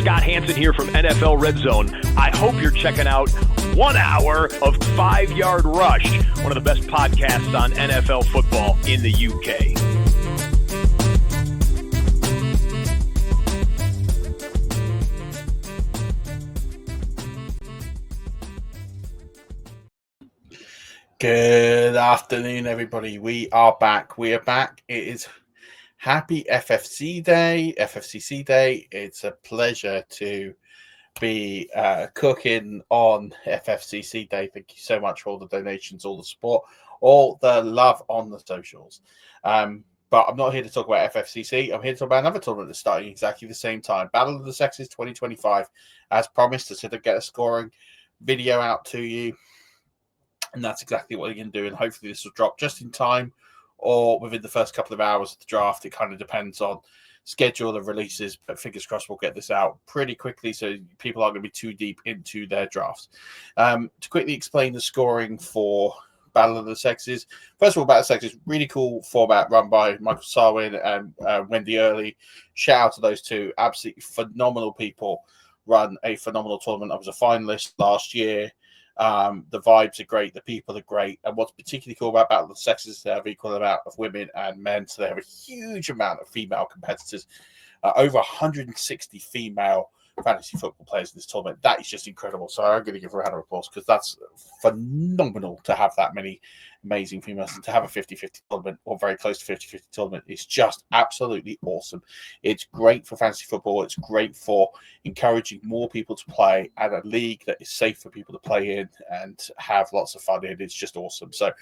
Scott Hansen here from NFL Red Zone. I hope you're checking out 1 hour of 5 Yard Rush, one of the best podcasts on NFL football in the UK. Good afternoon, everybody. We are back. It is happy FFC Day, FFCC Day. It's a pleasure to be cooking on FFCC Day. Thank you so much for all the donations, all the support, all the love on the socials. But I'm not here to talk about FFCC. I'm here to talk about another tournament that's starting exactly the same time. Battle of the Sexes 2025. As promised, I said I'd get a scoring video out to you. And that's exactly what you're going to do. And hopefully this will drop just in time or within the first couple of hours of the draft. It kind of depends on schedule of releases. But fingers crossed we'll get this out pretty quickly so people aren't going to be too deep into their drafts. To quickly explain the scoring for Battle of the Sexes. First of all, Battle of the Sexes, really cool format run by Michael Sarwin and Wendy Early. Shout out to those two. Absolutely phenomenal people. Run a phenomenal tournament. I was a finalist last year. The vibes are great, the people are great, and what's particularly cool about Battle of the Sexes is they have equal amount of women and men, so they have a huge amount of female competitors. Over 160 female fantasy football players in this tournament. That is just incredible. So I'm going to give a round of applause because that's phenomenal to have that many amazing females and to have a 50-50 tournament or very close to 50-50 tournament. It's just absolutely awesome. It's great for fantasy football. It's great for encouraging more people to play at a league that is safe for people to play in and have lots of fun in. It's just awesome. So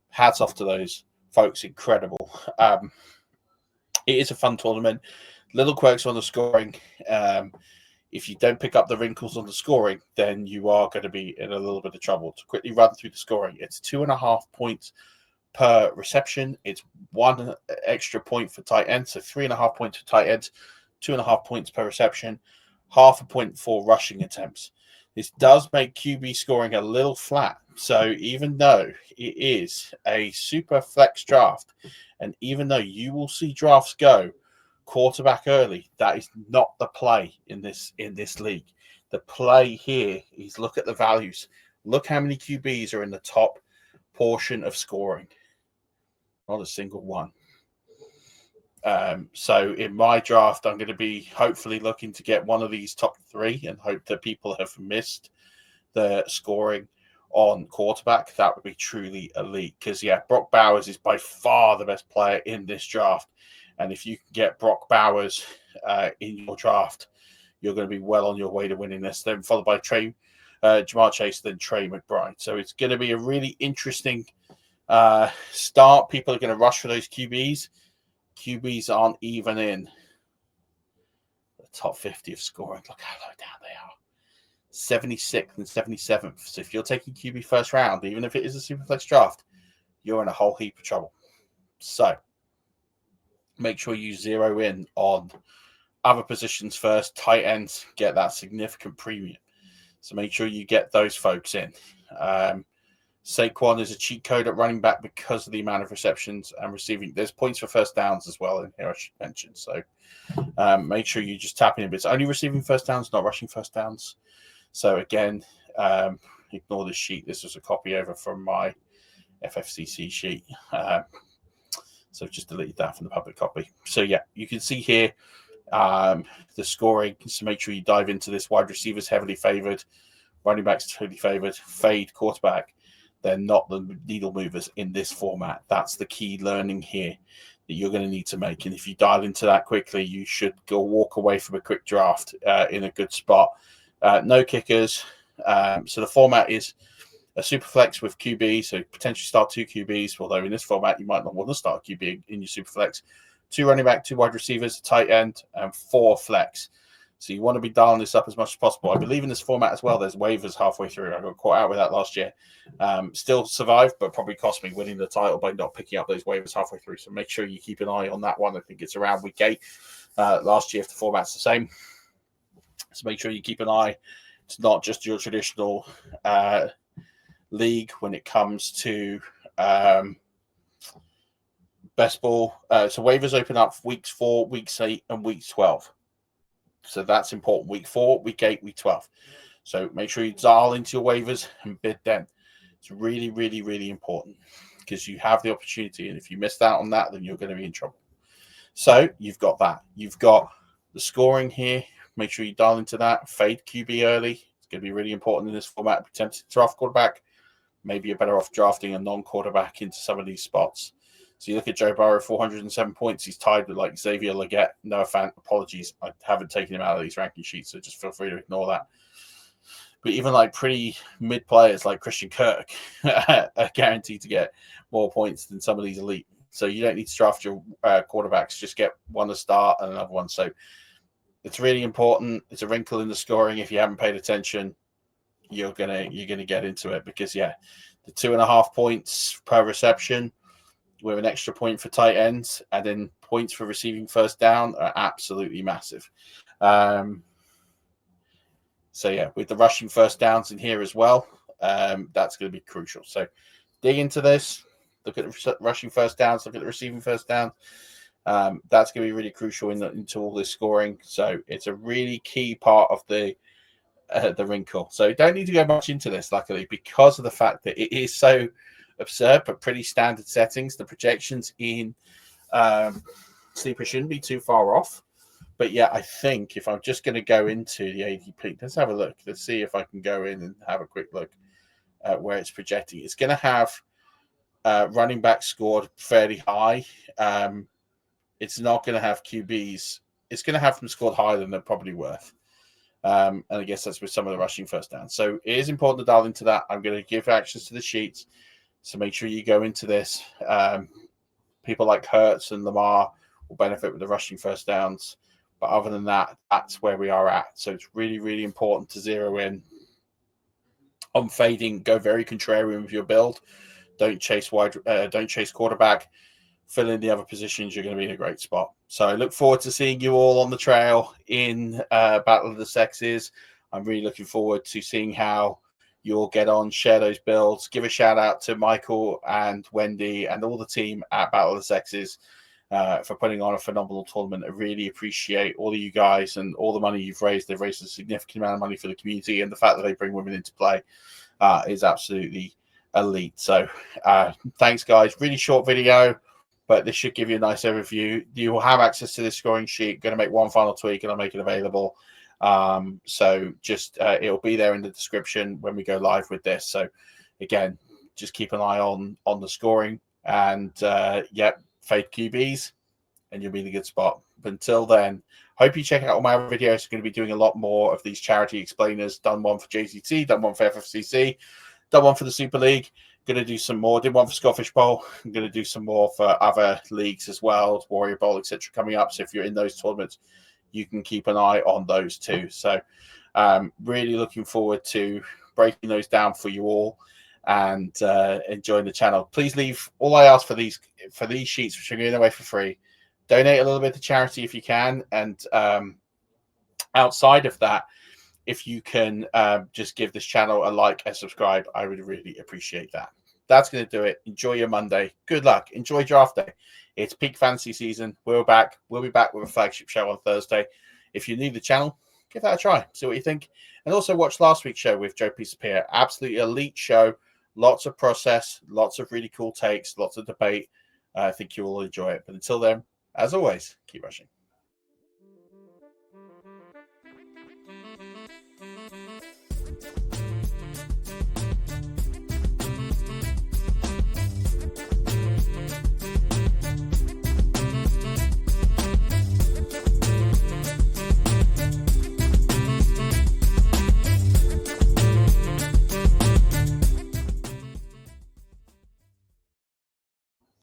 hats off to those folks. Incredible. It is a fun tournament. Little quirks on the scoring. If you don't pick up the wrinkles on the scoring, then you are going to be in a little bit of trouble. To quickly run through the scoring, it's 2.5 points per reception. It's 1 extra point for tight ends, so 3.5 points for tight ends, 2.5 points per reception, 0.5 point for rushing attempts. This does make QB scoring a little flat. So even though it is a super flex draft, and even though you will see drafts go quarterback early, that is not the play in this league. The play here is look at the values. Look how many QBs are in the top portion of scoring. Not a single one. So in my draft, I'm going to be hopefully looking to get one of these top 3 and hope that people have missed the scoring on quarterback. That would be truly elite because, Brock Bowers is by far the best player in this draft. And if you can get Brock Bowers in your draft, you're going to be well on your way to winning this. Then followed by Jamar Chase, then Trey McBride. So it's going to be a really interesting start. People are going to rush for those QBs. QBs aren't even in the top 50 of scoring. Look how low down they are. 76th and 77th. So if you're taking QB first round, even if it is a Superflex draft, you're in a whole heap of trouble. So make sure you zero in on other positions first. Tight ends get that significant premium. So make sure you get those folks in. Saquon is a cheat code at running back because of the amount of receptions and receiving. There's points for first downs as well in here, I should mention. So make sure you just tap in. But it's only receiving first downs, not rushing first downs. So again, ignore this sheet. This was a copy over from my FFCC sheet. So just delete that from the public copy. So you can see here the scoring. So make sure you dive into this. Wide receivers heavily favored, running backs heavily favored, fade quarterback. They're not the needle movers in this format. That's the key learning here that you're going to need to make. And if you dive into that quickly, you should go walk away from a quick draft in a good spot. No kickers. So the format is a super flex with QB, so potentially start 2 QBs, although in this format, you might not want to start a QB in your super flex. 2 running back, 2 wide receivers, a tight end, and 4 flex. So you want to be dialing this up as much as possible. I believe in this format as well, there's waivers halfway through. I got caught out with that last year. Still survived, but probably cost me winning the title by not picking up those waivers halfway through. So make sure you keep an eye on that one. I think it's around week 8 last year if the format's the same. So make sure you keep an eye. It's not just your traditional league when it comes to best ball. So waivers open up weeks 4, weeks 8, and week 12. So that's important. Week 4, week 8, week 12. So make sure you dial into your waivers and bid them. It's really, really, really important because you have the opportunity. And if you missed out on that, then you're going to be in trouble. So you've got that. You've got the scoring here. Make sure you dial into that. Fade QB early. It's going to be really important in this format. Be tempted to draft quarterback. Maybe you're better off drafting a non-quarterback into some of these spots. So you look at Joe Burrow, 407 points. He's tied with like Xavier Legette. No apologies. I haven't taken him out of these ranking sheets, so just feel free to ignore that. But even like pretty mid players like Christian Kirk are guaranteed to get more points than some of these elite. So you don't need to draft your quarterbacks. Just get one to start and another one. So it's really important. It's a wrinkle in the scoring. If you haven't paid attention, you're gonna get into it because the 2.5 points per reception with an extra point for tight ends and then points for receiving first down are absolutely massive. With the rushing first downs in here as well, that's going to be crucial. So dig into this, look at the rushing first downs, look at the receiving first down. That's going to be really crucial into all this scoring. So it's a really key part of the wrinkle. So don't need to go much into this, luckily, because of the fact that it is so absurd, but pretty standard settings. The projections in Sleeper shouldn't be too far off. But yeah, I think if I'm just going to go into the ADP, let's have a look. Let's see if I can go in and have a quick look at where it's projecting. It's going to have running back scored fairly high. It's not going to have QBs. It's going to have them scored higher than they're probably worth. And I guess that's with some of the rushing first down. So it is important to dial into that. I'm going to give access to the sheets. So make sure you go into this. People like Hurts and Lamar will benefit with the rushing first downs. But other than that, that's where we are at. So it's really, really important to zero in on fading. Go very contrarian with your build. Don't chase quarterback. Fill in the other positions. You're going to be in a great spot. So I look forward to seeing you all on the trail in Battle of the Sexes. I'm really looking forward to seeing how you'll get on, share those builds. Give a shout out to Michael and Wendy and all the team at Battle of the Sexes for putting on a phenomenal tournament. I really appreciate all of you guys and all the money you've raised. They've raised a significant amount of money for the community, and the fact that they bring women into play is absolutely elite. So thanks, guys. Really short video, but this should give you a nice overview. You will have access to this scoring sheet. Going to make one final tweak and I'll make it available. So just it'll be there in the description when we go live with this. So again, just keep an eye on the scoring and fade QBs and you'll be in a good spot. But until then, hope you check out all my other videos. I'm going to be doing a lot more of these charity explainers. Done one for JCT, done one for FFCC, done one for the Super League. Going to do some more. Did one for Scottish Bowl. I'm going to do some more for other leagues as well, Warrior Bowl, etc. coming up. So if you're in those tournaments, you can keep an eye on those too. So really looking forward to breaking those down for you all and enjoying the channel. Please leave, all I ask for these sheets, which are going away for free, donate a little bit to charity if you can. And outside of that, if you can just give this channel a like and subscribe, I would really appreciate that. That's going to do it. Enjoy your Monday. Good luck. Enjoy draft day. It's peak fantasy season. We're back. We'll be back with a flagship show on Thursday. If you're new to the channel, give that a try. See what you think. And also watch last week's show with Joe Pisapia. Absolutely elite show. Lots of process. Lots of really cool takes. Lots of debate. I think you will enjoy it. But until then, as always, keep rushing.